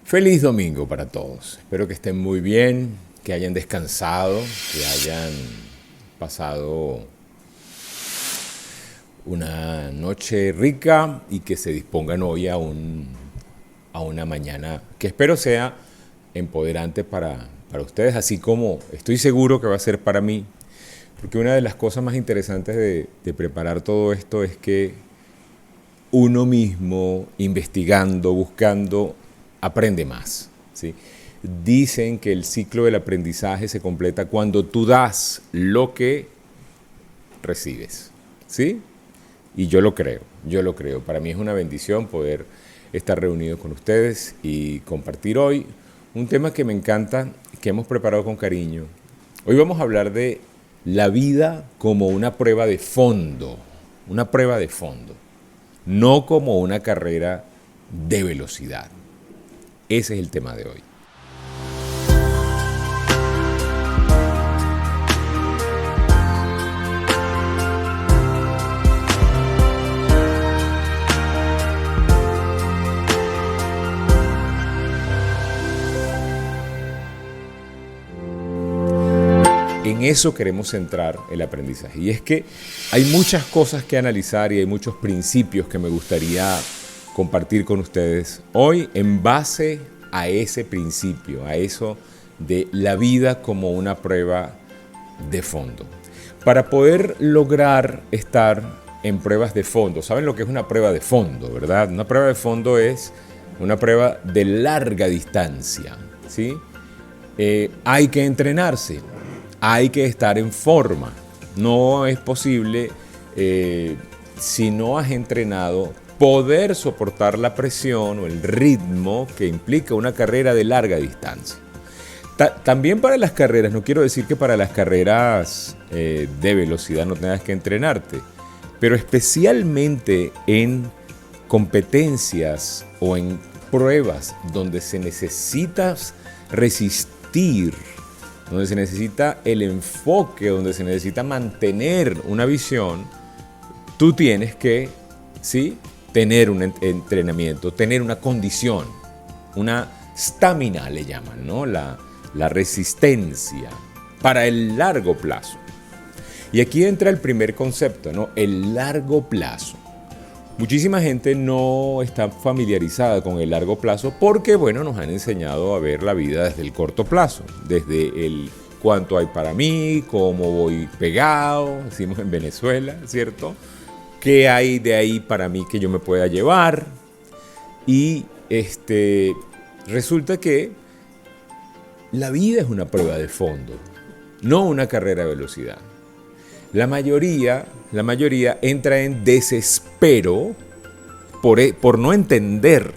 Feliz domingo para todos. Espero que estén muy bien, que hayan descansado, que hayan pasado una noche rica y que se dispongan hoy a una mañana que espero sea empoderante para ustedes, así como estoy seguro que va a ser para mí. Porque una de las cosas más interesantes de preparar todo esto es que uno mismo, investigando, buscando, aprende más, ¿sí? Dicen que el ciclo del aprendizaje se completa cuando tú das lo que recibes, ¿sí? Y yo lo creo. Para mí es una bendición poder estar reunido con ustedes y compartir hoy un tema que me encanta, que hemos preparado con cariño. Hoy vamos a hablar de la vida como una prueba de fondo, no como una carrera de velocidad. Ese es el tema de hoy. En eso queremos centrar el aprendizaje. Y es que hay muchas cosas que analizar y hay muchos principios que me gustaría compartir con ustedes hoy en base a ese principio, a eso de la vida como una prueba de fondo. Para poder lograr estar en pruebas de fondo, ¿saben lo que es una prueba de fondo, verdad? Una prueba de fondo es una prueba de larga distancia, ¿sí? Hay que entrenarse. Hay que estar en forma. No es posible, si no has entrenado, poder soportar la presión o el ritmo que implica una carrera de larga distancia. También para las carreras, no quiero decir que para las carreras de velocidad no tengas que entrenarte, pero especialmente en competencias o en pruebas donde se necesita resistir, donde se necesita el enfoque, donde se necesita mantener una visión, tú tienes que, ¿sí?, tener un entrenamiento, tener una condición, una stamina le llaman, ¿no? La resistencia para el largo plazo. Y aquí entra el primer concepto, ¿no? El largo plazo. Muchísima gente no está familiarizada con el largo plazo porque, bueno, nos han enseñado a ver la vida desde el corto plazo, desde el cuánto hay para mí, cómo voy pegado, decimos en Venezuela, ¿cierto? ¿Qué hay de ahí para mí que yo me pueda llevar? Y resulta que la vida es una prueba de fondo, no una carrera de velocidad. La mayoría entra en desespero por no entender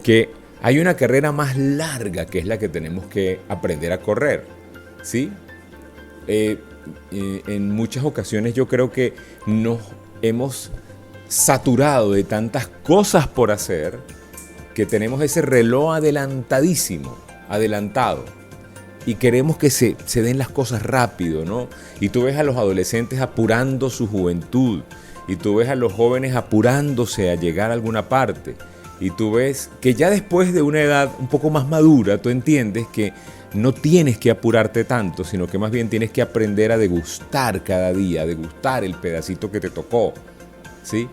que hay una carrera más larga que es la que tenemos que aprender a correr, ¿sí? En muchas ocasiones yo creo que nos hemos saturado de tantas cosas por hacer que tenemos ese reloj adelantado. Y queremos que se den las cosas rápido, ¿no? Y tú ves a los adolescentes apurando su juventud. Y tú ves a los jóvenes apurándose a llegar a alguna parte. Y tú ves que ya después de una edad un poco más madura, tú entiendes que no tienes que apurarte tanto, sino que más bien tienes que aprender a degustar cada día, a degustar el pedacito que te tocó, ¿sí?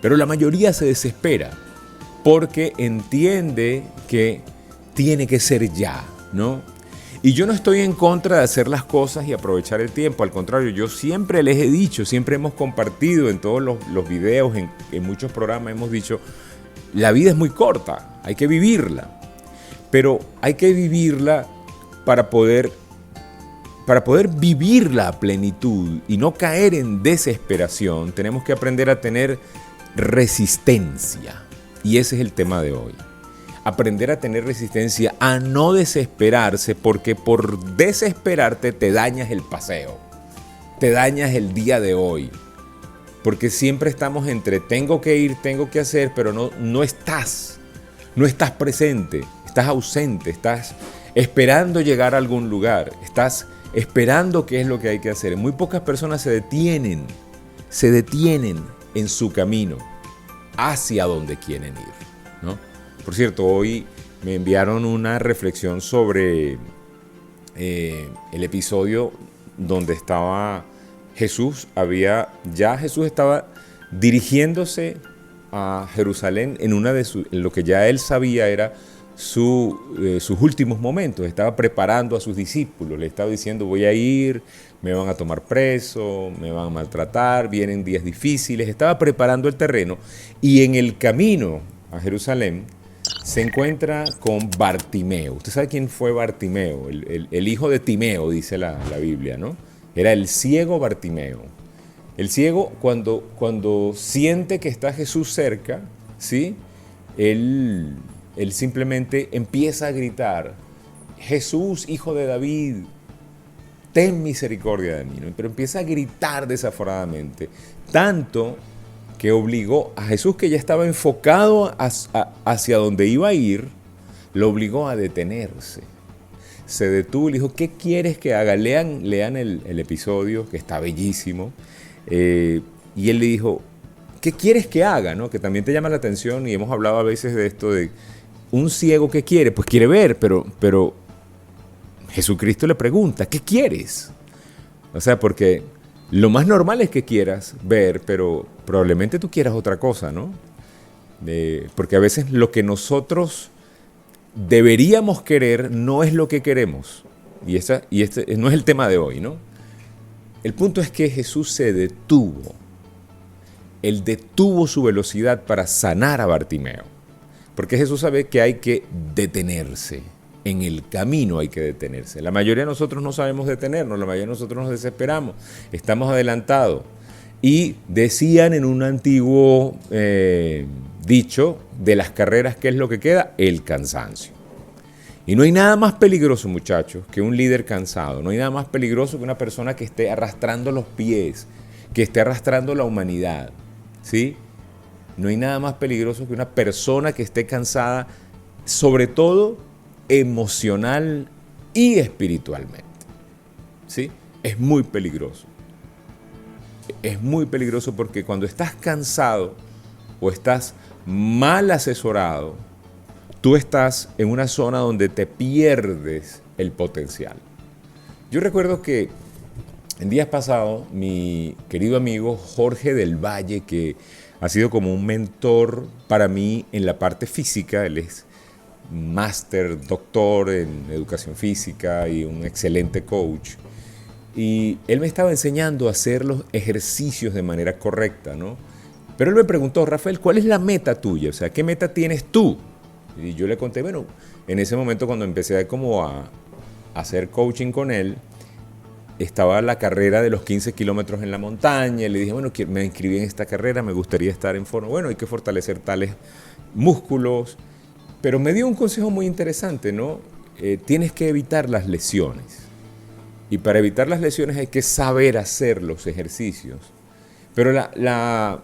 Pero la mayoría se desespera porque entiende que tiene que ser ya, ¿no? Y yo no estoy en contra de hacer las cosas y aprovechar el tiempo. Al contrario, yo siempre les he dicho, siempre hemos compartido en todos los videos, en muchos programas hemos dicho, la vida es muy corta, hay que vivirla. Pero hay que vivirla para poder vivirla a plenitud y no caer en desesperación. Tenemos que aprender a tener resistencia. Y ese es el tema de hoy. Aprender a tener resistencia, a no desesperarse, porque por desesperarte te dañas el paseo, te dañas el día de hoy, porque siempre estamos entre tengo que ir, tengo que hacer, pero no estás presente, estás ausente, estás esperando llegar a algún lugar, estás esperando qué es lo que hay que hacer. Muy pocas personas se detienen en su camino hacia donde quieren ir, ¿no? Por cierto, hoy me enviaron una reflexión sobre el episodio donde estaba Jesús. Jesús estaba dirigiéndose a Jerusalén en lo que ya él sabía era sus últimos momentos. Estaba preparando a sus discípulos, le estaba diciendo: voy a ir, me van a tomar preso, me van a maltratar, vienen días difíciles. Estaba preparando el terreno, y en el camino a Jerusalén se encuentra con Bartimeo. ¿Usted sabe quién fue Bartimeo? El hijo de Timeo, dice la Biblia, ¿no? Era el ciego Bartimeo. El ciego, cuando siente que está Jesús cerca, ¿sí? Él simplemente empieza a gritar: Jesús, hijo de David, ten misericordia de mí, ¿no? Pero empieza a gritar desaforadamente, tanto que obligó a Jesús, que ya estaba enfocado hacia donde iba a ir, lo obligó a detenerse. Se detuvo y le dijo: ¿qué quieres que haga? Lean el episodio, que está bellísimo. Y él le dijo: ¿qué quieres que haga? ¿No? Que también te llama la atención, y hemos hablado a veces de esto de un ciego que quiere, pues quiere ver, pero Jesucristo le pregunta: ¿qué quieres? O sea, porque lo más normal es que quieras ver, pero probablemente tú quieras otra cosa, ¿no? Porque a veces lo que nosotros deberíamos querer no es lo que queremos. Y este no es el tema de hoy, ¿no? El punto es que Jesús se detuvo. Él detuvo su velocidad para sanar a Bartimeo. Porque Jesús sabe que hay que detenerse. En el camino hay que detenerse. La mayoría de nosotros no sabemos detenernos, la mayoría de nosotros nos desesperamos, estamos adelantados. Y decían en un antiguo dicho de las carreras, ¿qué es lo que queda? El cansancio. Y no hay nada más peligroso, muchachos, que un líder cansado. No hay nada más peligroso que una persona que esté arrastrando los pies, que esté arrastrando la humanidad, ¿sí? No hay nada más peligroso que una persona que esté cansada, sobre todo emocional y espiritualmente, ¿sí? Es muy peligroso. Es muy peligroso porque cuando estás cansado o estás mal asesorado, tú estás en una zona donde te pierdes el potencial. Yo recuerdo que en días pasados, mi querido amigo Jorge del Valle, que ha sido como un mentor para mí en la parte física, él es máster, doctor en educación física y un excelente coach. Y él me estaba enseñando a hacer los ejercicios de manera correcta, ¿no? Pero él me preguntó: Rafael, ¿cuál es la meta tuya? O sea, ¿qué meta tienes tú? Y yo le conté, bueno, en ese momento cuando empecé a hacer coaching con él, estaba la carrera de los 15 kilómetros en la montaña. Y le dije, bueno, me inscribí en esta carrera, me gustaría estar en forma. Bueno, hay que fortalecer tales músculos. Pero me dio un consejo muy interesante, ¿no? Tienes que evitar las lesiones. Y para evitar las lesiones hay que saber hacer los ejercicios. Pero la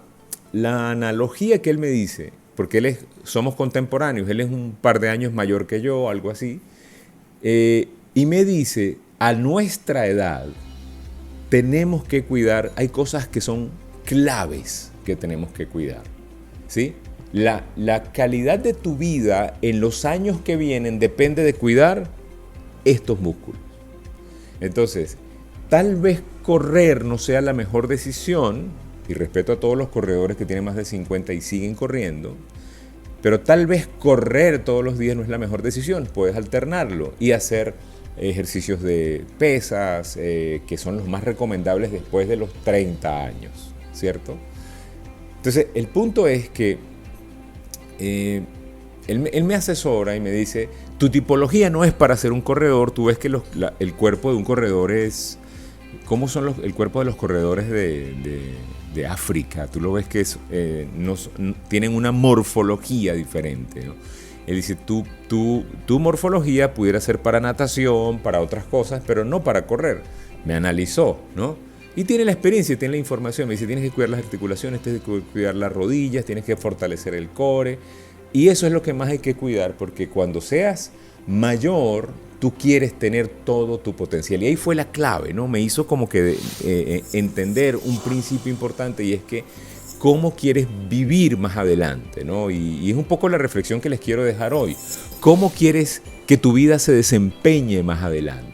analogía que él me dice, porque somos contemporáneos, él es un par de años mayor que yo, algo así, y me dice: a nuestra edad tenemos que cuidar, hay cosas que son claves que tenemos que cuidar, ¿sí? La calidad de tu vida en los años que vienen depende de cuidar estos músculos. Entonces, tal vez correr no sea la mejor decisión, y respeto a todos los corredores que tienen más de 50 y siguen corriendo, pero tal vez correr todos los días no es la mejor decisión. Puedes alternarlo y hacer ejercicios de pesas, que son los más recomendables después de los 30 años, ¿cierto? Entonces, el punto es que él me asesora y me dice: tu tipología no es para ser un corredor. Tú ves que el cuerpo de un corredor es... ¿Cómo son el cuerpo de los corredores de África? Tú lo ves que tienen una morfología diferente, ¿no? Él dice: tu morfología pudiera ser para natación, para otras cosas, pero no para correr. Me analizó, ¿no? Y tiene la experiencia, tiene la información. Me dice: tienes que cuidar las articulaciones, tienes que cuidar las rodillas, tienes que fortalecer el core. Y eso es lo que más hay que cuidar, porque cuando seas mayor, tú quieres tener todo tu potencial. Y ahí fue la clave, ¿no? Me hizo como que entender un principio importante, y es que cómo quieres vivir más adelante, ¿no? Y es un poco la reflexión que les quiero dejar hoy. ¿Cómo quieres que tu vida se desempeñe más adelante?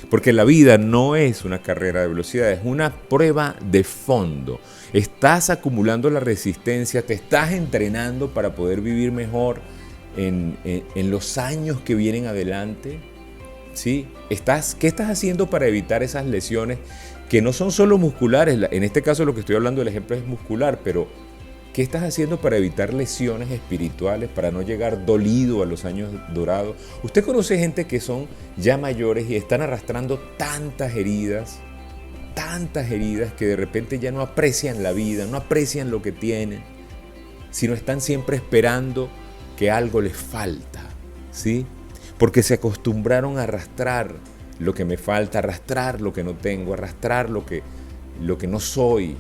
Porque la vida no es una carrera de velocidad, es una prueba de fondo. Estás acumulando la resistencia, te estás entrenando para poder vivir mejor en los años que vienen adelante. ¿Sí? ¿Qué estás haciendo para evitar esas lesiones que no son solo musculares? En este caso lo que estoy hablando del ejemplo es muscular, pero ¿qué estás haciendo para evitar lesiones espirituales, para no llegar dolido a los años dorados? Usted conoce gente que son ya mayores y están arrastrando tantas heridas que de repente ya no aprecian la vida, no aprecian lo que tienen, sino están siempre esperando que algo les falta, ¿sí? Porque se acostumbraron a arrastrar lo que me falta, arrastrar lo que no tengo, arrastrar lo que no soy,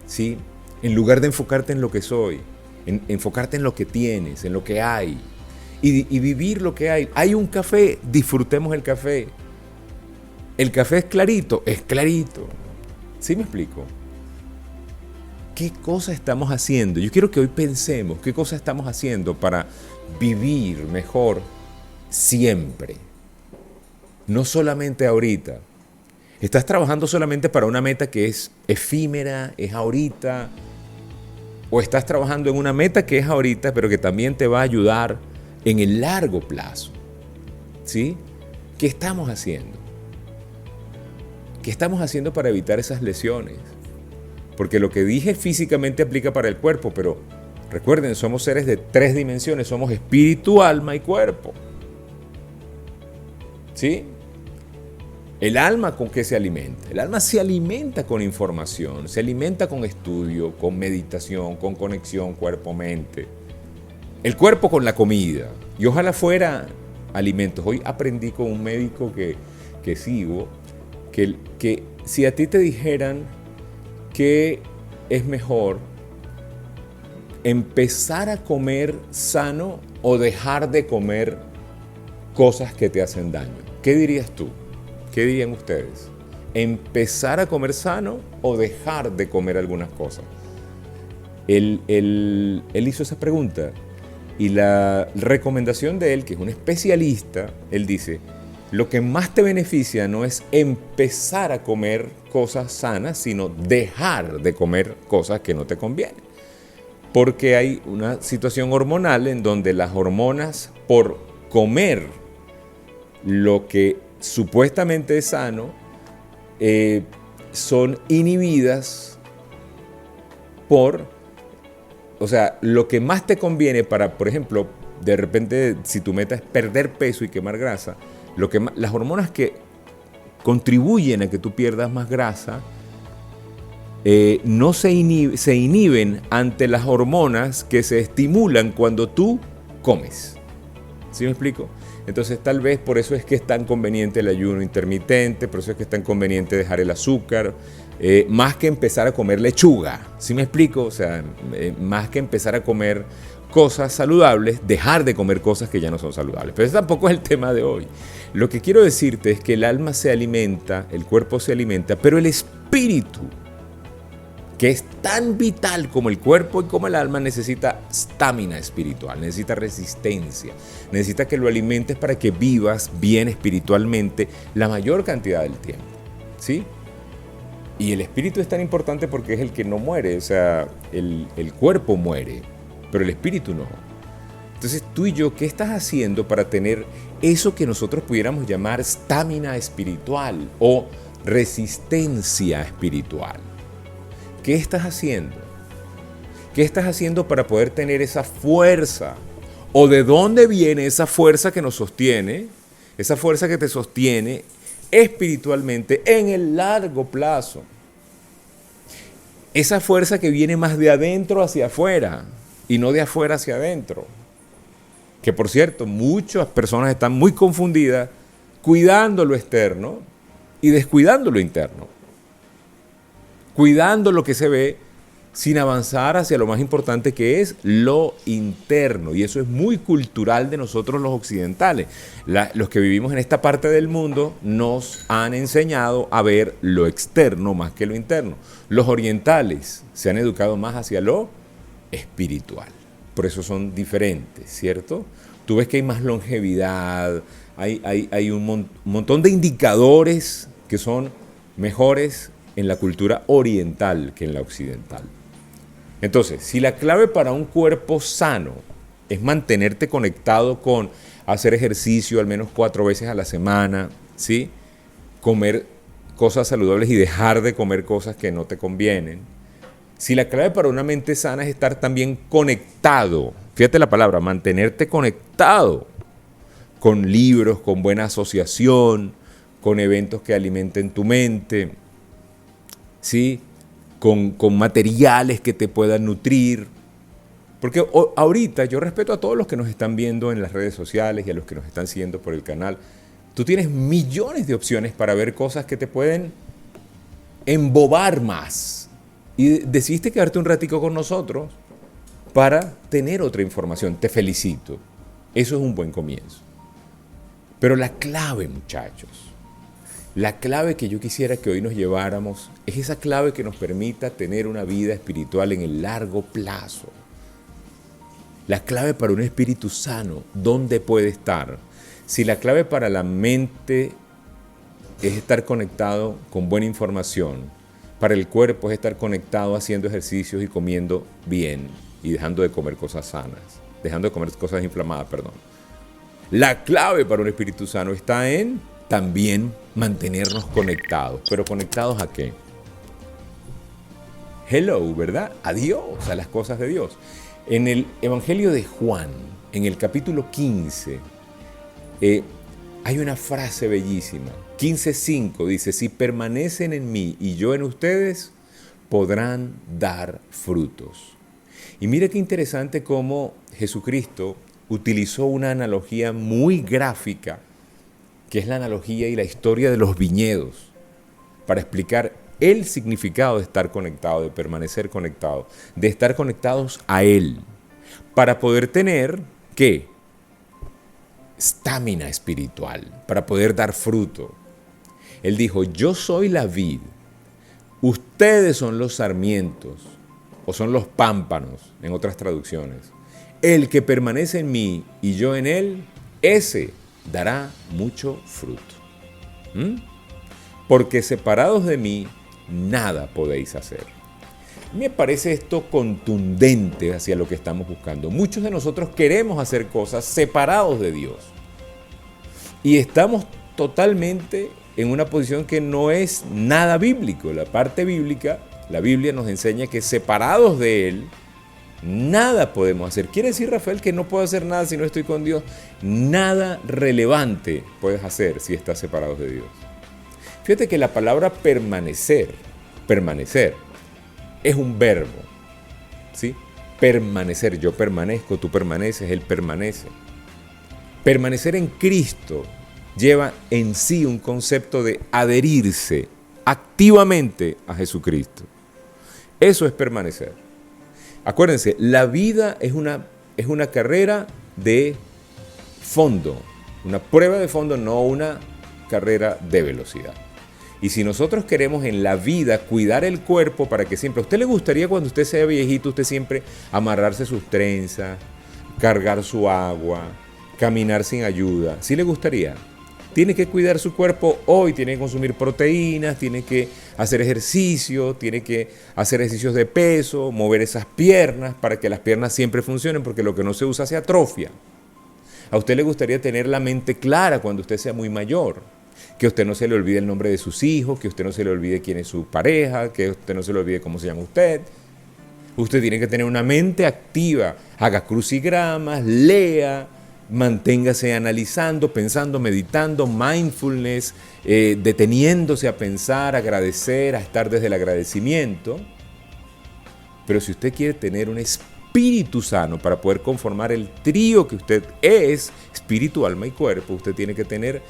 ¿sí? En lugar de enfocarte en lo que soy, enfocarte en lo que tienes, en lo que hay y vivir lo que hay. Hay un café, disfrutemos el café. El café es clarito. ¿Sí me explico? ¿Qué cosa estamos haciendo? Yo quiero que hoy pensemos qué cosa estamos haciendo para vivir mejor siempre. No solamente ahorita. ¿Estás trabajando solamente para una meta que es efímera, es ahorita? ¿O estás trabajando en una meta que es ahorita, pero que también te va a ayudar en el largo plazo? ¿Sí? ¿Qué estamos haciendo? ¿Qué estamos haciendo para evitar esas lesiones? Porque lo que dije físicamente aplica para el cuerpo, pero recuerden, somos seres de 3 dimensiones, somos espíritu, alma y cuerpo. ¿Sí? El alma, ¿con qué se alimenta? El alma se alimenta con información, se alimenta con estudio, con meditación, con conexión cuerpo-mente. El cuerpo con la comida. Y ojalá fuera alimentos. Hoy aprendí con un médico que sigo, que si a ti te dijeran que es mejor empezar a comer sano o dejar de comer cosas que te hacen daño, ¿qué dirías tú? ¿Qué dirían ustedes? ¿Empezar a comer sano o dejar de comer algunas cosas? Él hizo esa pregunta y la recomendación de él, que es un especialista, él dice, lo que más te beneficia no es empezar a comer cosas sanas, sino dejar de comer cosas que no te convienen. Porque hay una situación hormonal en donde las hormonas, por comer lo que supuestamente es sano, son inhibidas o sea, lo que más te conviene para, por ejemplo, de repente, si tu meta es perder peso y quemar grasa, las hormonas que contribuyen a que tú pierdas más grasa, no se inhiben ante las hormonas que se estimulan cuando tú comes. ¿Sí me explico? Entonces tal vez por eso es que es tan conveniente el ayuno intermitente, por eso es que es tan conveniente dejar el azúcar, más que empezar a comer lechuga. ¿Sí me explico? O sea, más que empezar a comer cosas saludables, dejar de comer cosas que ya no son saludables. Pero ese tampoco es el tema de hoy. Lo que quiero decirte es que el alma se alimenta, el cuerpo se alimenta, pero el espíritu, que es tan vital como el cuerpo y como el alma, necesita estamina espiritual, necesita resistencia, necesita que lo alimentes para que vivas bien espiritualmente la mayor cantidad del tiempo, ¿sí? Y el espíritu es tan importante porque es el que no muere, o sea, el cuerpo muere, pero el espíritu no. Entonces tú y yo, ¿qué estás haciendo para tener eso que nosotros pudiéramos llamar estamina espiritual o resistencia espiritual? ¿Qué estás haciendo? ¿Qué estás haciendo para poder tener esa fuerza? ¿O de dónde viene esa fuerza que nos sostiene? Esa fuerza que te sostiene espiritualmente en el largo plazo. Esa fuerza que viene más de adentro hacia afuera y no de afuera hacia adentro. Que por cierto, muchas personas están muy confundidas cuidando lo externo y descuidando lo interno. Cuidando lo que se ve sin avanzar hacia lo más importante que es lo interno. Y eso es muy cultural de nosotros los occidentales. Los que vivimos en esta parte del mundo nos han enseñado a ver lo externo más que lo interno. Los orientales se han educado más hacia lo espiritual. Por eso son diferentes, ¿cierto? Tú ves que hay más longevidad, hay un montón de indicadores que son mejores en la cultura oriental que en la occidental. Entonces, si la clave para un cuerpo sano es mantenerte conectado con hacer ejercicio al menos 4 veces a la semana, ¿sí? Comer cosas saludables y dejar de comer cosas que no te convienen. Si la clave para una mente sana es estar también conectado, fíjate la palabra, mantenerte conectado con libros, con buena asociación, con eventos que alimenten tu mente, ¿sí? Con materiales que te puedan nutrir. Porque ahorita yo respeto a todos los que nos están viendo en las redes sociales y a los que nos están siguiendo por el canal. Tú tienes millones de opciones para ver cosas que te pueden embobar más. Y decidiste quedarte un ratico con nosotros para tener otra información. Te felicito. Eso es un buen comienzo. Pero la clave, muchachos, la clave que yo quisiera que hoy nos lleváramos es esa clave que nos permita tener una vida espiritual en el largo plazo. La clave para un espíritu sano, ¿dónde puede estar? Si la clave para la mente es estar conectado con buena información, para el cuerpo es estar conectado haciendo ejercicios y comiendo bien y dejando de comer cosas sanas, dejando de comer cosas inflamadas, perdón. La clave para un espíritu sano está en también mantenernos conectados. ¿Pero conectados a qué? Hello, ¿verdad? A Dios, a las cosas de Dios. En el Evangelio de Juan, en el capítulo 15, hay una frase bellísima. 15:5 dice, si permanecen en mí y yo en ustedes, podrán dar frutos. Y mira qué interesante cómo Jesucristo utilizó una analogía muy gráfica, que es la analogía y la historia de los viñedos, para explicar el significado de estar conectado, de permanecer conectado, de estar conectados a Él, para poder tener, ¿qué? Estamina espiritual, para poder dar fruto. Él dijo, yo soy la vid, ustedes son los sarmientos, o son los pámpanos, en otras traducciones. El que permanece en mí y yo en él, ese dará mucho fruto. Porque separados de mí, nada podéis hacer. Me parece esto contundente hacia lo que estamos buscando. Muchos de nosotros queremos hacer cosas separados de Dios. Y estamos totalmente en una posición que no es nada bíblico. La parte bíblica, la Biblia nos enseña que separados de Él, nada podemos hacer. ¿Quiere decir, Rafael, que no puedo hacer nada si no estoy con Dios? Nada relevante puedes hacer si estás separado de Dios. Fíjate que la palabra permanecer, es un verbo, ¿sí? Permanecer, yo permanezco, tú permaneces, Él permanece. Permanecer en Cristo lleva en sí un concepto de adherirse activamente a Jesucristo. Eso es permanecer. Acuérdense, la vida es una carrera de fondo, una prueba de fondo, no una carrera de velocidad. Y si nosotros queremos en la vida cuidar el cuerpo para que siempre... ¿A usted le gustaría cuando usted sea viejito, usted siempre amarrarse sus trenzas, cargar su agua, caminar sin ayuda? ¿Sí le gustaría? Tiene que cuidar su cuerpo hoy, tiene que consumir proteínas, tiene que hacer ejercicio, tiene que hacer ejercicios de peso, mover esas piernas para que las piernas siempre funcionen, porque lo que no se usa se atrofia. ¿A usted le gustaría tener la mente clara cuando usted sea muy mayor? Que a usted no se le olvide el nombre de sus hijos, que a usted no se le olvide quién es su pareja, que a usted no se le olvide cómo se llama usted. Usted tiene que tener una mente activa, haga crucigramas, lea, manténgase analizando, pensando, meditando, mindfulness, deteniéndose a pensar, agradecer, a estar desde el agradecimiento. Pero si usted quiere tener un espíritu sano para poder conformar el trío que usted es, espíritu, alma y cuerpo, usted tiene que tener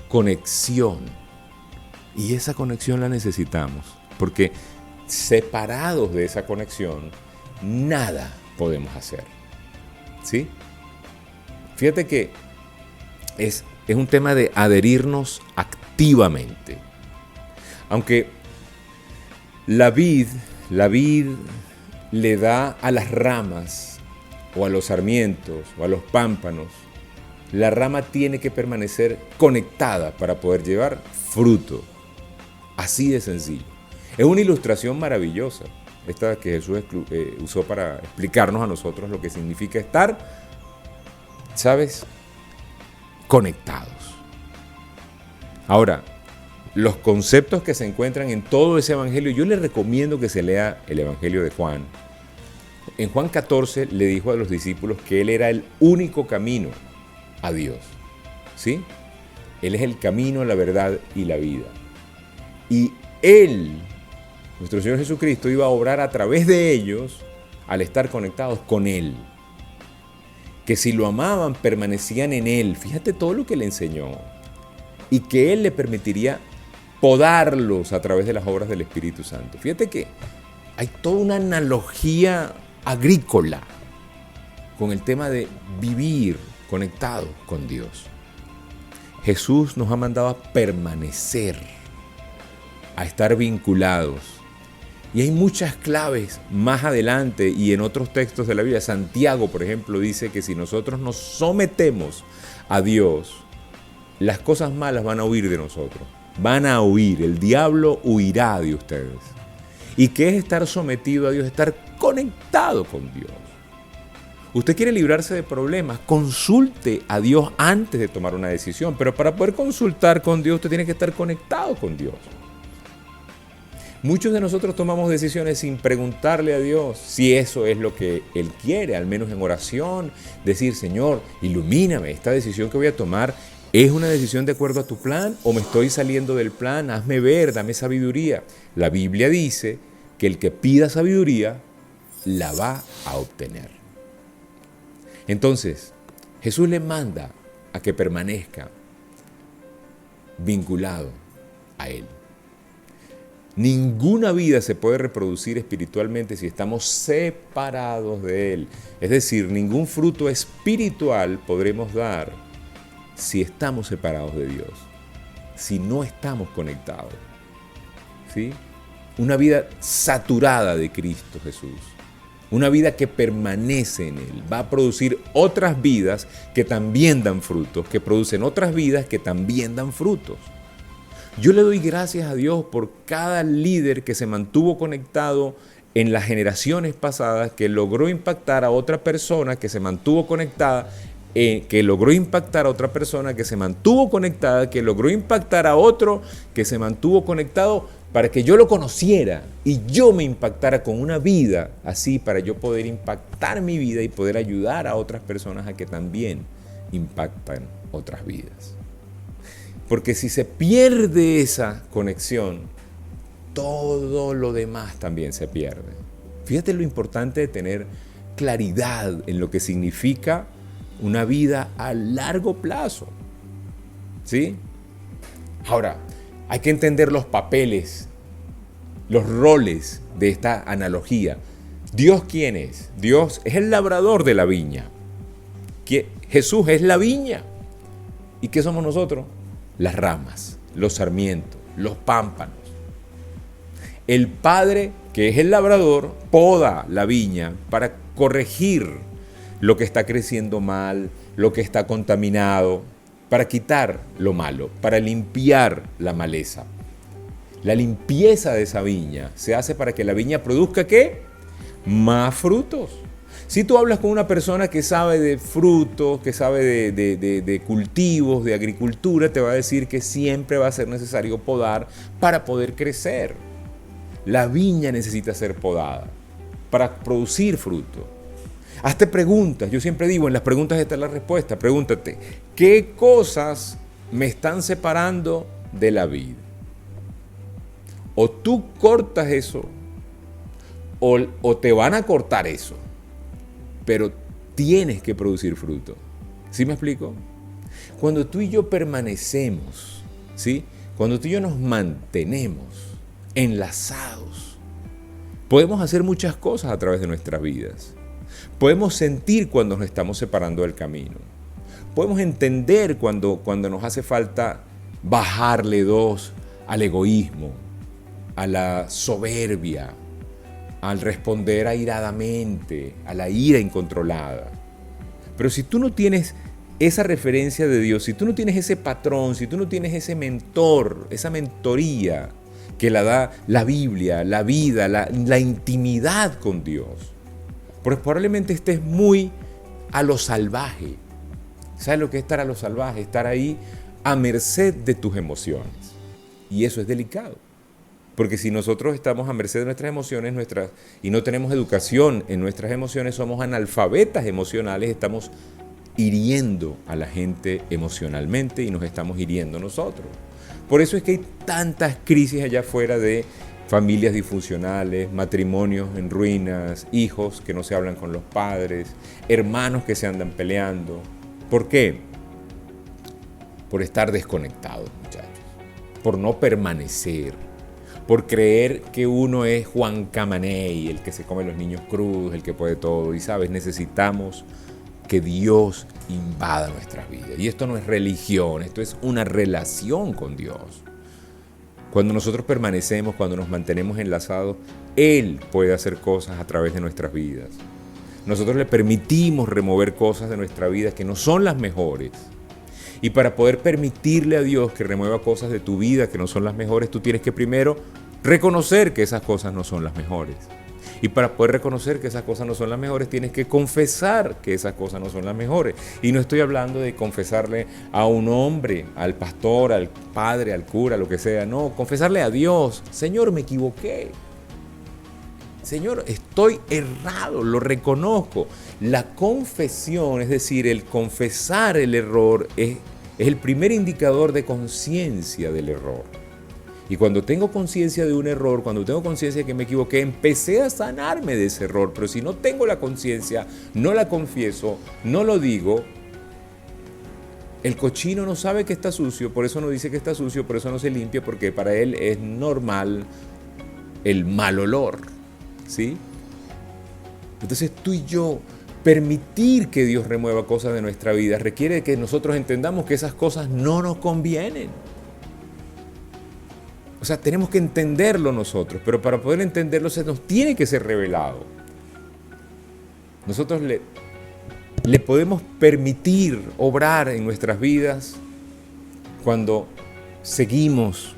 conexión. Y esa conexión la necesitamos, porque separados de esa conexión, nada podemos hacer. ¿Sí? Fíjate que es un tema de adherirnos activamente. Aunque la vid le da a las ramas, o a los sarmientos, o a los pámpanos, la rama tiene que permanecer conectada para poder llevar fruto. Así de sencillo. Es una ilustración maravillosa, esta que Jesús usó para explicarnos a nosotros lo que significa estar, ¿sabes?, conectados. Ahora, los conceptos que se encuentran en todo ese evangelio, yo les recomiendo que se lea el evangelio de Juan. En Juan 14 le dijo a los discípulos que Él era el único camino a Dios. ¿Sí? Él es el camino, la verdad y la vida. Y Él, nuestro Señor Jesucristo, iba a obrar a través de ellos al estar conectados con Él. Que si lo amaban, permanecían en Él. Fíjate todo lo que le enseñó. Y que Él le permitiría podarlos a través de las obras del Espíritu Santo. Fíjate que hay toda una analogía agrícola con el tema de vivir conectados con Dios. Jesús nos ha mandado a permanecer, a estar vinculados. Y hay muchas claves más adelante y en otros textos de la Biblia. Santiago, por ejemplo, dice que si nosotros nos sometemos a Dios, las cosas malas van a huir de nosotros. Van a huir, el diablo huirá de ustedes. ¿Y qué es estar sometido a Dios? Estar conectado con Dios. Usted quiere librarse de problemas, consulte a Dios antes de tomar una decisión. Pero para poder consultar con Dios, usted tiene que estar conectado con Dios. Muchos de nosotros tomamos decisiones sin preguntarle a Dios si eso es lo que Él quiere, al menos en oración. Decir, Señor, ilumíname, esta decisión que voy a tomar, ¿es una decisión de acuerdo a tu plan o me estoy saliendo del plan? Hazme ver, dame sabiduría. La Biblia dice que el que pida sabiduría la va a obtener. Entonces, Jesús le manda a que permanezca vinculado a Él. Ninguna vida se puede reproducir espiritualmente si estamos separados de Él. Es decir, ningún fruto espiritual podremos dar si estamos separados de Dios, si no estamos conectados. ¿Sí? Una vida saturada de Cristo Jesús. Una vida que permanece en Él. Va a producir otras vidas que también dan frutos, que producen otras vidas que también dan frutos. Yo le doy gracias a Dios por cada líder que se mantuvo conectado en las generaciones pasadas, que logró impactar a otra persona, que se mantuvo conectada, que logró impactar a otra persona, que se mantuvo conectada, que logró impactar a otro, que se mantuvo conectado para que yo lo conociera y yo me impactara con una vida así, para yo poder impactar mi vida y poder ayudar a otras personas a que también impactan otras vidas. Porque si se pierde esa conexión, todo lo demás también se pierde. Fíjate lo importante de tener claridad en lo que significa una vida a largo plazo. ¿Sí? Ahora, hay que entender los papeles, los roles de esta analogía. ¿Dios quién es? Dios es el labrador de la viña. Jesús es la viña. ¿Y qué somos nosotros? Las ramas, los sarmientos, los pámpanos. El Padre, que es el labrador, poda la viña para corregir lo que está creciendo mal, lo que está contaminado, para quitar lo malo, para limpiar la maleza. La limpieza de esa viña se hace para que la viña produzca ¿qué? Más frutos. Si tú hablas con una persona que sabe de frutos, que sabe de cultivos, de agricultura, te va a decir que siempre va a ser necesario podar para poder crecer. La viña necesita ser podada para producir fruto. Hazte preguntas. Yo siempre digo, en las preguntas está la respuesta. Pregúntate, ¿qué cosas me están separando de la vid? O tú cortas eso, o te van a cortar eso. Pero tienes que producir fruto. ¿Sí me explico? Cuando tú y yo permanecemos, ¿sí? Cuando tú y yo nos mantenemos enlazados Podemos hacer muchas cosas a través de nuestras vidas. Podemos sentir cuando nos estamos separando del camino. Podemos entender cuando nos hace falta bajarle dos al egoísmo, a la soberbia, al responder airadamente, a la ira incontrolada. Pero si tú no tienes esa referencia de Dios, si tú no tienes ese patrón, si tú no tienes ese mentor, esa mentoría que la da la Biblia, la vida, la intimidad con Dios, pues probablemente estés muy a lo salvaje. ¿Sabes lo que es estar a lo salvaje? Estar ahí a merced de tus emociones. Y eso es delicado. Porque si nosotros estamos a merced de nuestras emociones y no tenemos educación en nuestras emociones, somos analfabetas emocionales, estamos hiriendo a la gente emocionalmente y nos estamos hiriendo nosotros. Por eso es que hay tantas crisis allá afuera de familias disfuncionales, matrimonios en ruinas, hijos que no se hablan con los padres, hermanos que se andan peleando. ¿Por qué? Por estar desconectados, muchachos. Por no permanecer. Por creer que uno es Juan Camaney, el que se come los niños crudos, el que puede todo. Y sabes, necesitamos que Dios invada nuestras vidas. Y esto no es religión, esto es una relación con Dios. Cuando nosotros permanecemos, cuando nos mantenemos enlazados, Él puede hacer cosas a través de nuestras vidas. Nosotros le permitimos remover cosas de nuestra vida que no son las mejores. Y para poder permitirle a Dios que remueva cosas de tu vida que no son las mejores, tú tienes que primero reconocer que esas cosas no son las mejores. Y para poder reconocer que esas cosas no son las mejores, tienes que confesar que esas cosas no son las mejores. Y no estoy hablando de confesarle a un hombre, al pastor, al padre, al cura, lo que sea. No, confesarle a Dios. Señor, me equivoqué. Señor, estoy errado, lo reconozco. La confesión, es decir, el confesar el error, es el primer indicador de conciencia del error. Y cuando tengo conciencia de un error, cuando tengo conciencia de que me equivoqué, empecé a sanarme de ese error. Pero si no tengo la conciencia, no la confieso, no lo digo, el cochino no sabe que está sucio, por eso no dice que está sucio, por eso no se limpia, porque para él es normal el mal olor, ¿sí? Entonces tú y yo, permitir que Dios remueva cosas de nuestra vida requiere que nosotros entendamos que esas cosas no nos convienen. O sea, tenemos que entenderlo nosotros, pero para poder entenderlo se nos tiene que ser revelado. Nosotros le podemos permitir obrar en nuestras vidas cuando seguimos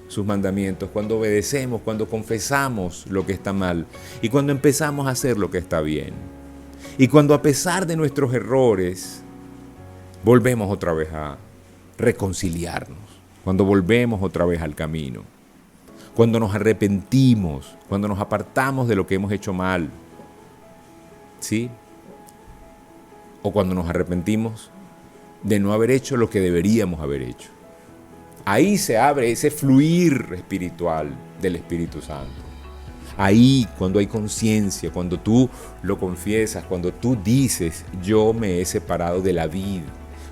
sus mandamientos, cuando obedecemos, cuando confesamos lo que está mal y cuando empezamos a hacer lo que está bien. Y cuando a pesar de nuestros errores volvemos otra vez a reconciliarnos, cuando volvemos otra vez al camino, cuando nos arrepentimos, cuando nos apartamos de lo que hemos hecho mal, ¿sí? O cuando nos arrepentimos de no haber hecho lo que deberíamos haber hecho. Ahí se abre ese fluir espiritual del Espíritu Santo. Ahí, cuando hay conciencia, cuando tú lo confiesas, cuando tú dices, yo me he separado de la vid,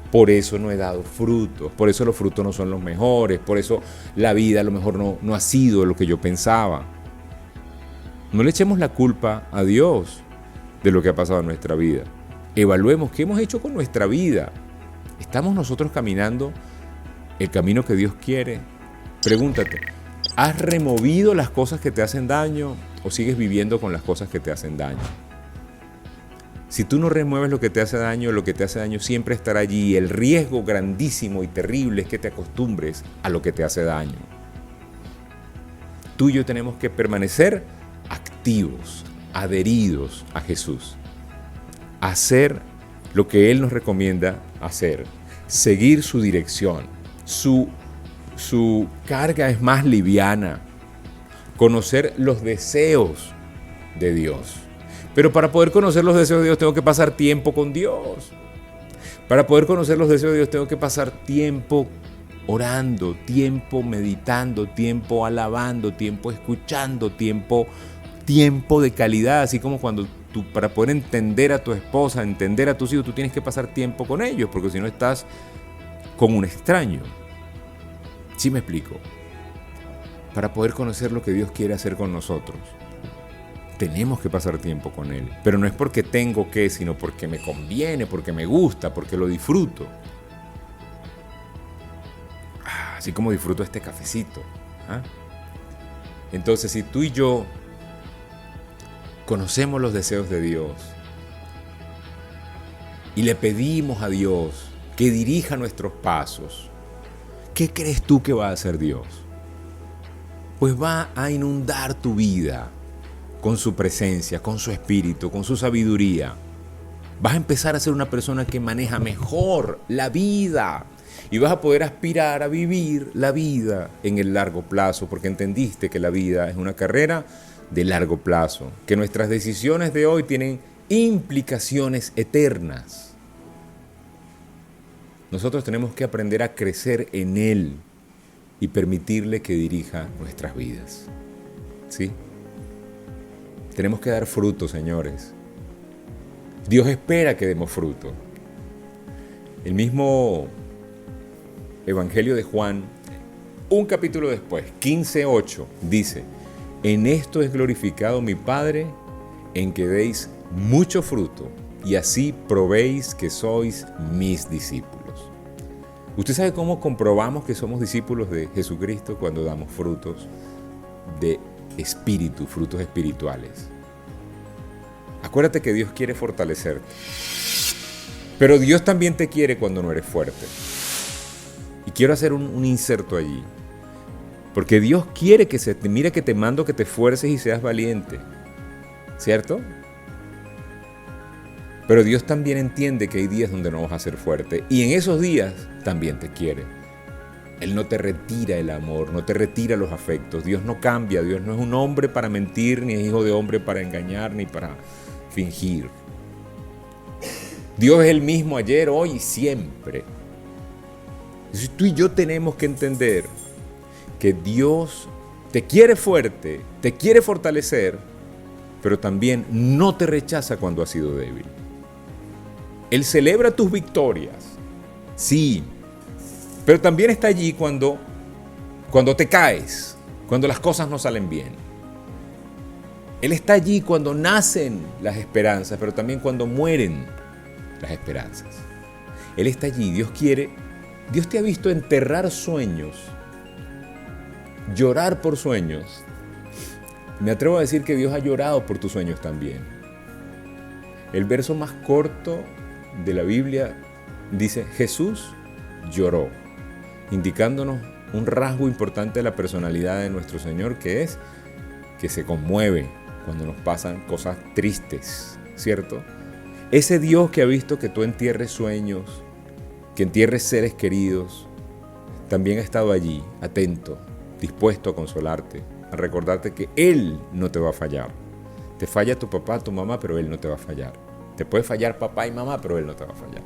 por eso no he dado frutos, por eso los frutos no son los mejores, por eso la vida a lo mejor no ha sido lo que yo pensaba. No le echemos la culpa a Dios de lo que ha pasado en nuestra vida. Evaluemos qué hemos hecho con nuestra vida. ¿Estamos nosotros caminando el camino que Dios quiere? Pregúntate, ¿has removido las cosas que te hacen daño o sigues viviendo con las cosas que te hacen daño? Si tú no remueves lo que te hace daño siempre estará allí. El riesgo grandísimo y terrible es que te acostumbres a lo que te hace daño. Tú y yo tenemos que permanecer activos, adheridos a Jesús. Hacer lo que Él nos recomienda hacer. Seguir su dirección. Su carga es más liviana. Conocer los deseos de Dios. Pero para poder conocer los deseos de Dios tengo que pasar tiempo con Dios. Para poder conocer los deseos de Dios tengo que pasar tiempo orando, tiempo meditando, tiempo alabando, tiempo escuchando, tiempo de calidad. Así como cuando tú, para poder entender a tu esposa, entender a tus hijos, tú tienes que pasar tiempo con ellos, porque si no estás con un extraño. ¿Sí me explico? Para poder conocer lo que Dios quiere hacer con nosotros. tenemos que pasar tiempo con Él. Pero no es porque tengo que, sino porque me conviene, porque me gusta, porque lo disfruto. Así como disfruto este cafecito. ¿Ah? Entonces, si tú y yo conocemos los deseos de Dios y le pedimos a Dios que dirija nuestros pasos, ¿qué crees tú que va a hacer Dios? Pues va a inundar tu vida con su presencia, con su espíritu, con su sabiduría. Vas a empezar a ser una persona que maneja mejor la vida y vas a poder aspirar a vivir la vida en el largo plazo, porque entendiste que la vida es una carrera de largo plazo, que nuestras decisiones de hoy tienen implicaciones eternas. Nosotros tenemos que aprender a crecer en Él y permitirle que dirija nuestras vidas. ¿Sí? Tenemos que dar fruto, señores. Dios espera que demos fruto. El mismo Evangelio de Juan, un capítulo después, 15:8, dice: en esto es glorificado mi Padre, en que deis mucho fruto, y así probéis que sois mis discípulos. ¿Usted sabe cómo comprobamos que somos discípulos de Jesucristo? Cuando damos frutos de espíritu, frutos espirituales. Acuérdate que Dios quiere fortalecerte, pero Dios también te quiere cuando no eres fuerte. Y quiero hacer un inserto allí, porque Dios quiere que mira que te mando que te esfuerces y seas valiente, ¿cierto? Pero Dios también entiende que hay días donde no vas a ser fuerte, y en esos días también te quiere. Él no te retira el amor, no te retira los afectos. Dios no cambia, Dios no es un hombre para mentir, ni es hijo de hombre para engañar, ni para fingir. Dios es el mismo ayer, hoy y siempre. Entonces tú y yo tenemos que entender que Dios te quiere fuerte, te quiere fortalecer, pero también no te rechaza cuando has sido débil. Él celebra tus victorias, sí, pero también está allí cuando te caes, cuando las cosas no salen bien. Él está allí cuando nacen las esperanzas, pero también cuando mueren las esperanzas. Él está allí, Dios te ha visto enterrar sueños, llorar por sueños. Me atrevo a decir que Dios ha llorado por tus sueños también. El verso más corto de la Biblia dice: Jesús lloró, indicándonos un rasgo importante de la personalidad de nuestro Señor, que es que se conmueve cuando nos pasan cosas tristes, ¿cierto? Ese Dios que ha visto que tú entierres sueños, que entierres seres queridos, también ha estado allí, atento, dispuesto a consolarte, a recordarte que Él no te va a fallar. Te falla tu papá, tu mamá, pero Él no te va a fallar. Te puede fallar papá y mamá, pero Él no te va a fallar.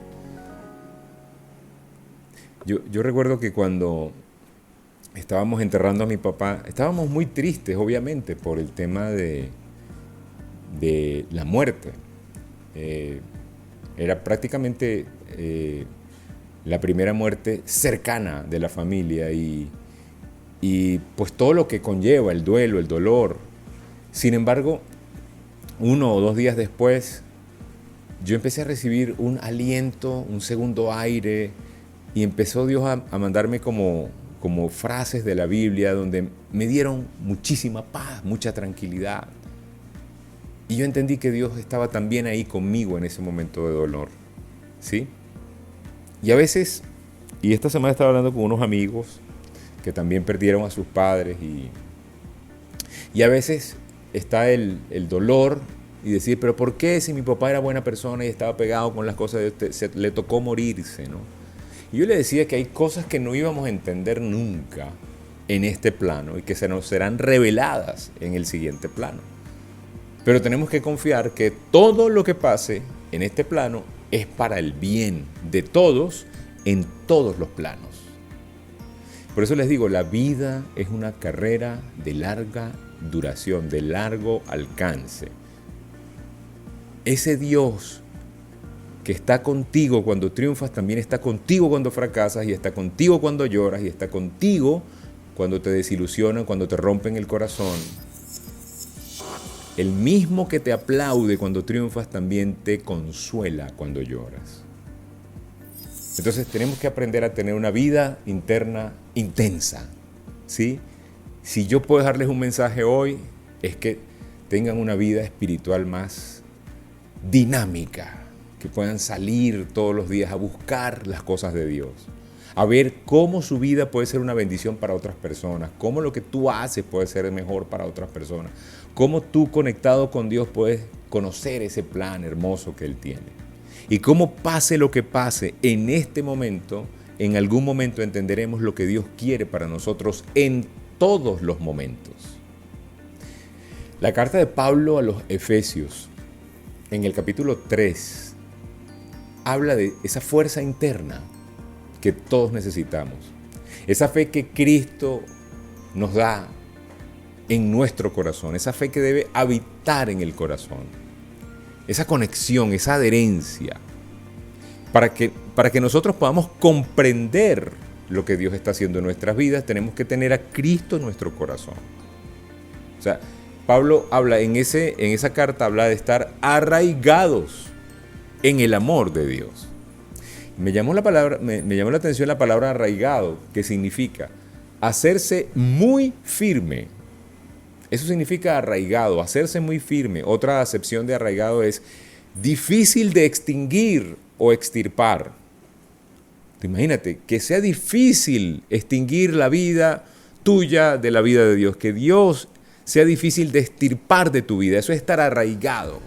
Yo recuerdo que cuando estábamos enterrando a mi papá, estábamos muy tristes, obviamente, por el tema de la muerte. Era prácticamente la primera muerte cercana de la familia y pues todo lo que conlleva, el duelo, el dolor. Sin embargo, 1 o 2 días después, yo empecé a recibir un aliento, un segundo aire, y empezó Dios a mandarme como frases de la Biblia donde me dieron muchísima paz, mucha tranquilidad. Y yo entendí que Dios estaba también ahí conmigo en ese momento de dolor, ¿sí? Y a veces, y esta semana estaba hablando con unos amigos que también perdieron a sus padres, y a veces está el dolor y decir, pero ¿por qué si mi papá era buena persona y estaba pegado con las cosas de usted, le tocó morirse, ¿no? Y yo le decía que hay cosas que no íbamos a entender nunca en este plano y que se nos serán reveladas en el siguiente plano. Pero tenemos que confiar que todo lo que pase en este plano es para el bien de todos en todos los planos. Por eso les digo, la vida es una carrera de larga duración, de largo alcance. Ese Dios que está contigo cuando triunfas, también está contigo cuando fracasas, y está contigo cuando lloras, y está contigo cuando te desilusionan, cuando te rompen el corazón. el mismo que te aplaude cuando triunfas también te consuela cuando lloras. Entonces tenemos que aprender a tener una vida interna intensa, ¿sí? Si yo puedo darles un mensaje hoy, es que tengan una vida espiritual más dinámica, que puedan salir todos los días a buscar las cosas de Dios, a ver cómo su vida puede ser una bendición para otras personas, cómo lo que tú haces puede ser mejor para otras personas, cómo tú conectado con Dios puedes conocer ese plan hermoso que Él tiene. Y cómo pase lo que pase en este momento, en algún momento entenderemos lo que Dios quiere para nosotros en todos los momentos. La carta de Pablo a los Efesios, en el capítulo 3, habla de esa fuerza interna que todos necesitamos. Esa fe que Cristo nos da en nuestro corazón, esa fe que debe habitar en el corazón. Esa conexión, esa adherencia, para que nosotros podamos comprender lo que Dios está haciendo en nuestras vidas, tenemos que tener a Cristo en nuestro corazón. O sea, Pablo habla en esa carta, habla de estar arraigados en el amor de Dios. Me llamó la atención la palabra arraigado, que significa hacerse muy firme. Eso significa arraigado, hacerse muy firme. Otra acepción de arraigado es difícil de extinguir o extirpar. Imagínate, que sea difícil extinguir la vida tuya de la vida de Dios, que Dios sea difícil de extirpar de tu vida. Eso es estar arraigado.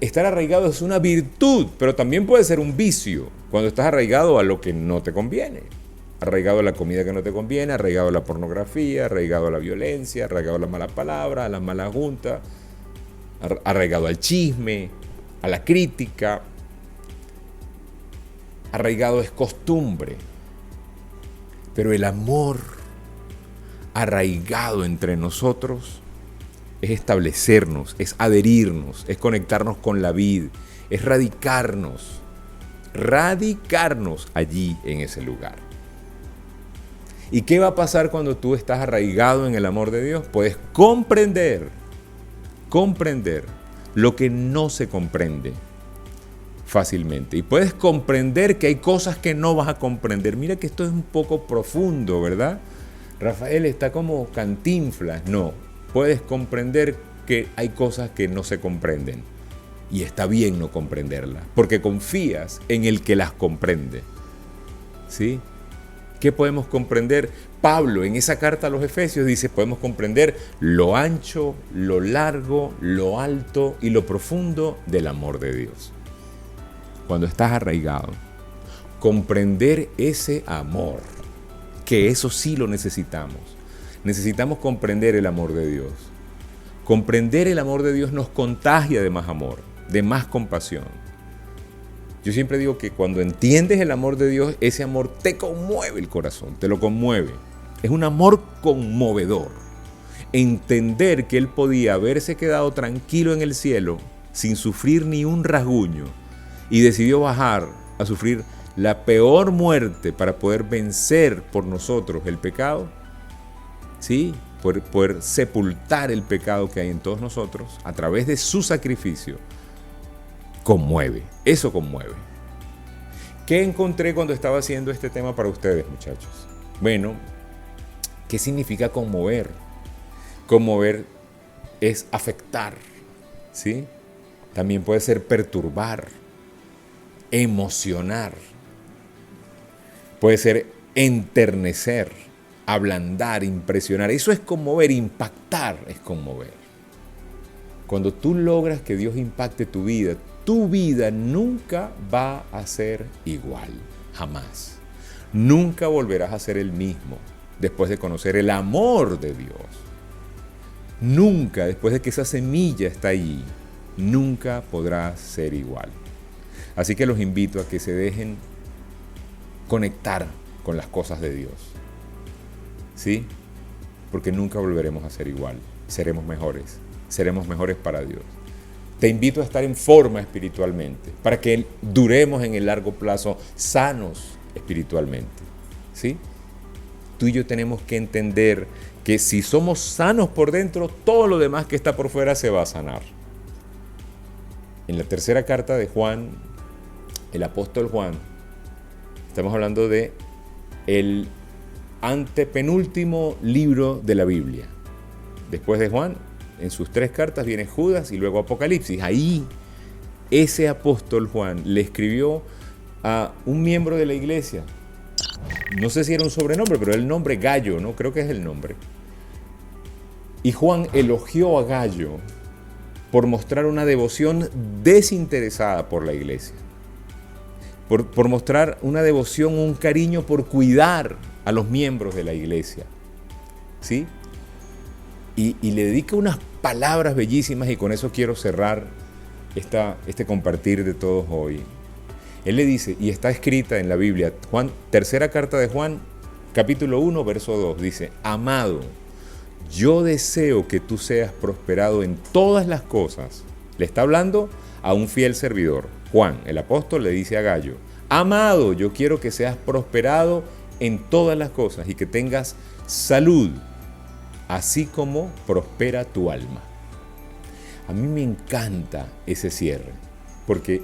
Estar arraigado es una virtud, pero también puede ser un vicio, cuando estás arraigado a lo que no te conviene. Arraigado a la comida que no te conviene, arraigado a la pornografía, arraigado a la violencia, arraigado a la mala palabra, a la mala junta, arraigado al chisme, a la crítica. Arraigado es costumbre. Pero el amor arraigado entre nosotros es establecernos, es adherirnos, es conectarnos con la vid, es radicarnos allí en ese lugar. ¿Y qué va a pasar cuando tú estás arraigado en el amor de Dios? Puedes comprender lo que no se comprende fácilmente. Y puedes comprender que hay cosas que no vas a comprender. Mira que esto es un poco profundo, ¿verdad? Rafael está como Cantinflas. No, puedes comprender que hay cosas que no se comprenden. Y está bien no comprenderlas, porque confías en el que las comprende. ¿Sí? ¿Qué podemos comprender? Pablo en esa carta a los Efesios dice, podemos comprender lo ancho, lo largo, lo alto y lo profundo del amor de Dios. Cuando estás arraigado, comprender ese amor, que eso sí lo necesitamos. Necesitamos comprender el amor de Dios. Comprender el amor de Dios nos contagia de más amor, de más compasión. Yo siempre digo que cuando entiendes el amor de Dios, ese amor te conmueve el corazón, te lo conmueve. Es un amor conmovedor. Entender que Él podía haberse quedado tranquilo en el cielo sin sufrir ni un rasguño y decidió bajar a sufrir la peor muerte para poder vencer por nosotros el pecado, ¿sí? Poder sepultar el pecado que hay en todos nosotros a través de su sacrificio. Conmueve, eso conmueve. ¿Qué encontré cuando estaba haciendo este tema para ustedes, muchachos? Bueno, ¿qué significa conmover? Conmover es afectar, ¿sí? También puede ser perturbar, emocionar, puede ser enternecer, ablandar, impresionar. Eso es conmover, impactar es conmover. Cuando tú logras que Dios impacte tu vida nunca va a ser igual, jamás. Nunca volverás a ser el mismo después de conocer el amor de Dios. Nunca, después de que esa semilla está allí, nunca podrás ser igual. Así que los invito a que se dejen conectar con las cosas de Dios. ¿Sí? Porque nunca volveremos a ser igual. Seremos mejores para Dios. Te invito a estar en forma espiritualmente, para que duremos en el largo plazo sanos espiritualmente. ¿Sí? tú y yo tenemos que entender que si somos sanos por dentro, todo lo demás que está por fuera se va a sanar. En la tercera carta de Juan, el apóstol Juan, estamos hablando de el antepenúltimo libro de la Biblia. Después de Juan, en sus 3 cartas viene Judas y luego Apocalipsis. Ahí, ese apóstol Juan le escribió a un miembro de la iglesia. No sé si era un sobrenombre, pero el nombre Gallo, ¿no? Creo que es el nombre. Y Juan elogió a Gallo por mostrar una devoción desinteresada por la iglesia. Por mostrar una devoción, un cariño por cuidar a los miembros de la iglesia. ¿Sí? Y le dedica unas palabras bellísimas y con eso quiero cerrar este compartir de todos hoy. Él le dice, y está escrita en la Biblia, tercera carta de Juan, capítulo 1, verso 2, dice, amado, yo deseo que tú seas prosperado en todas las cosas. Le está hablando a un fiel servidor. Juan, el apóstol, le dice a Gallo, amado, yo quiero que seas prosperado en todas las cosas y que tengas salud, así como prospera tu alma. A mí me encanta ese cierre, porque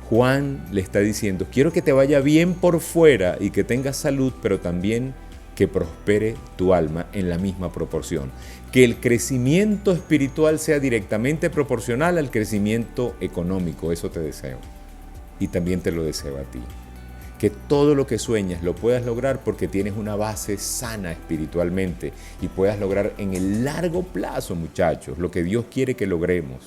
Juan le está diciendo, quiero que te vaya bien por fuera y que tengas salud, pero también que prospere tu alma en la misma proporción. Que el crecimiento espiritual sea directamente proporcional al crecimiento económico, eso te deseo. Y también te lo deseo a ti. Que todo lo que sueñas lo puedas lograr porque tienes una base sana espiritualmente y puedas lograr en el largo plazo, muchachos, lo que Dios quiere que logremos.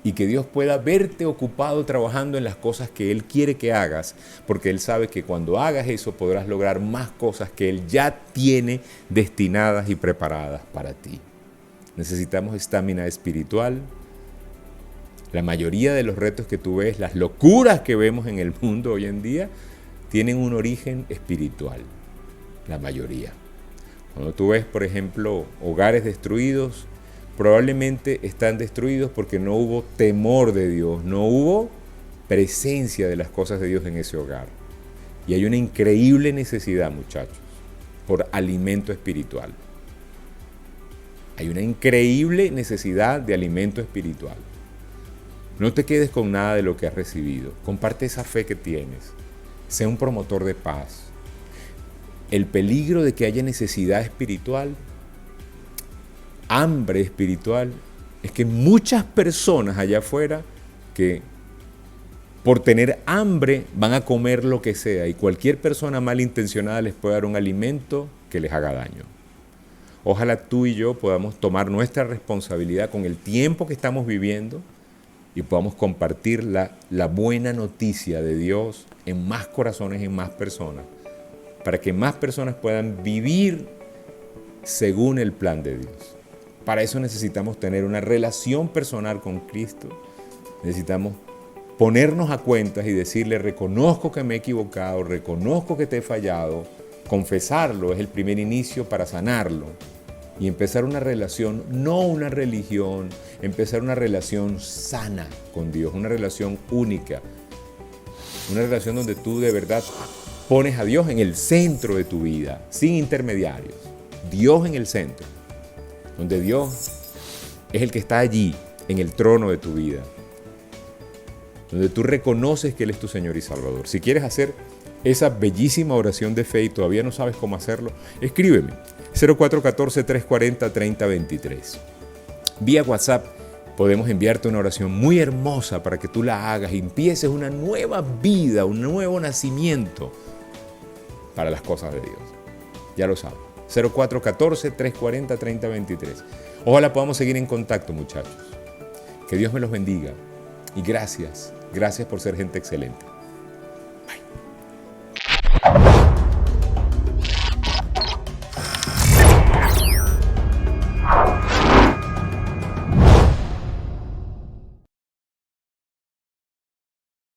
Y que Dios pueda verte ocupado trabajando en las cosas que Él quiere que hagas, porque Él sabe que cuando hagas eso podrás lograr más cosas que Él ya tiene destinadas y preparadas para ti. Necesitamos estamina espiritual. La mayoría de los retos que tú ves, las locuras que vemos en el mundo hoy en día, tienen un origen espiritual. La mayoría. Cuando tú ves, por ejemplo, hogares destruidos, probablemente están destruidos porque no hubo temor de Dios, no hubo presencia de las cosas de Dios en ese hogar. Y hay una increíble necesidad, muchachos, por alimento espiritual. Hay una increíble necesidad de alimento espiritual. No te quedes con nada de lo que has recibido. Comparte esa fe que tienes. Sé un promotor de paz. El peligro de que haya necesidad espiritual, hambre espiritual, es que muchas personas allá afuera que por tener hambre van a comer lo que sea y cualquier persona malintencionada les puede dar un alimento que les haga daño. Ojalá tú y yo podamos tomar nuestra responsabilidad con el tiempo que estamos viviendo y podamos compartir la buena noticia de Dios en más corazones, en más personas, para que más personas puedan vivir según el plan de Dios. Para eso necesitamos tener una relación personal con Cristo. Necesitamos ponernos a cuentas y decirle, reconozco que me he equivocado, reconozco que te he fallado. Confesarlo es el primer inicio para sanarlo. Y empezar una relación, no una religión, empezar una relación sana con Dios, una relación única. Una relación donde tú de verdad pones a Dios en el centro de tu vida, sin intermediarios. Dios en el centro. Donde Dios es el que está allí, en el trono de tu vida. Donde tú reconoces que Él es tu Señor y Salvador. Si quieres hacer esa bellísima oración de fe y todavía no sabes cómo hacerlo, escríbeme. 0414-340-3023. Vía WhatsApp podemos enviarte una oración muy hermosa para que tú la hagas y empieces una nueva vida, un nuevo nacimiento para las cosas de Dios. Ya lo sabes. 0414-340-3023. Ojalá podamos seguir en contacto, muchachos. Que Dios me los bendiga. Y gracias por ser gente excelente.